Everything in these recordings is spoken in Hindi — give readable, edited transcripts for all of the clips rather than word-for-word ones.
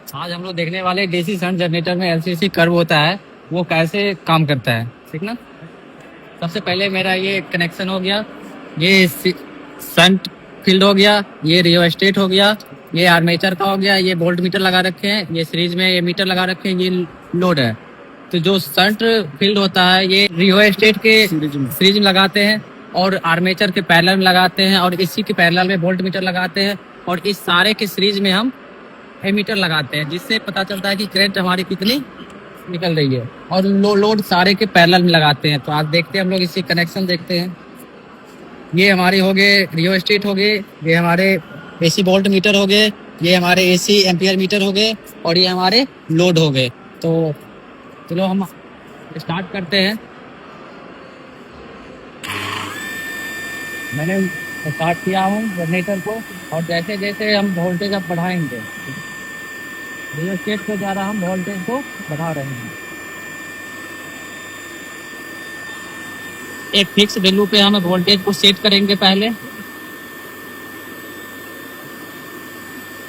आज हम लोग देखने वाले डीसी शंट जनरेटर में एलसीसी कर्व होता है, वो कैसे काम करता है, ठीक ना। सबसे पहले मेरा ये कनेक्शन हो गया, ये शंट फील्ड हो गया, ये रियोस्टेट हो गया, ये आर्मेचर का हो गया, ये वोल्ट मीटर लगा रखे हैं, ये सीरीज में ये मीटर लगा रखे हैं, ये लोड है। तो जो शंट फील्ड होता है ये रियोस्टेट के सीरीज में लगाते हैं और आर्मेचर के पैरेलल में लगाते हैं और इसी के पैरेलल में वोल्ट मीटर लगाते हैं और इस सारे के सीरीज में हम एमीटर लगाते हैं, जिससे पता चलता है कि करंट हमारी कितनी निकल रही है। और लोड सारे के पैरेलल में लगाते हैं। तो आज देखते हैं हम लोग इसी कनेक्शन देखते हैं। ये हमारे हो गए रियोस्टेट हो गए, ये हमारे एसी वोल्ट मीटर हो गए, ये हमारे एसी एम्पियर मीटर हो गए और ये हमारे लोड हो गए। तो चलो हम स्टार्ट करते हैं। मैंने स्टार्ट किया हूँ जनरेटर को और जैसे जैसे हम वोल्टेज अब बढ़ाएंगे, रियोस्टेट के द्वारा हम वोल्टेज को बढ़ा रहे हैं। एक फिक्स वैल्यू पे हम वोल्टेज को सेट करेंगे। पहले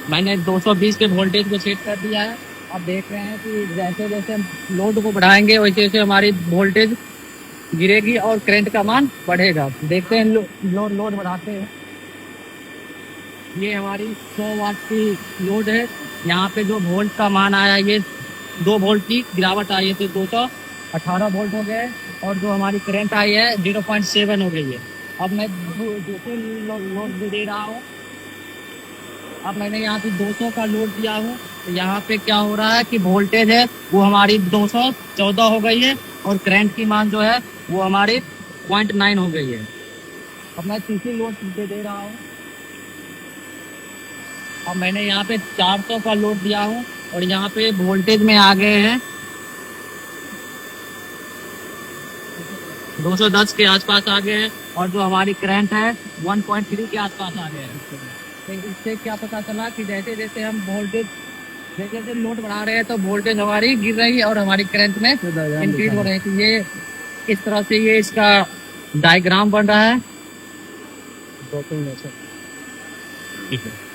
मैंने 220 के वोल्टेज को सेट कर दिया है। अब देख रहे हैं कि जैसे जैसे हम लोड को बढ़ाएंगे वैसे वैसे हमारी वोल्टेज गिरेगी और करंट का मान बढ़ेगा। देखते हैं लोड बढ़ाते हैं। ये हमारी 100 वाट की लोड है। यहाँ पे जो वोल्ट का मान आया, ये 2 वोल्ट की गिरावट आई है, तो 218 वोल्ट हो गए और जो हमारी करंट आई है 0.7 हो गई है। अब मैं दूसरे लोड दे रहा हूँ। अब मैंने यहाँ पे 200 का लोड दिया हूँ, तो यहाँ पे क्या हो रहा है कि वोल्टेज है वो हमारी 214 हो गई है और करंट की मान जो है वो हमारी 0.9 हो गई है। अब मैं तीसरी लोड दे रहा हूँ। अब मैंने यहाँ पे 400 का लोड दिया हूँ और यहाँ पे वोल्टेज में आ गए हैं 210 के आसपास आ गए हैं और जो हमारी करंट है 1.3 के आसपास आ गए हैं। तो इससे क्या पता चला कि जैसे जैसे हम वोल्टेज जैसे जैसे लोड बढ़ा रहे हैं तो वोल्टेज हमारी गिर रही है और हमारी करंट में इंक्रीज हो रही है। तो ये इस तरह से ये इसका डायग्राम बन रहा है। ठीक है।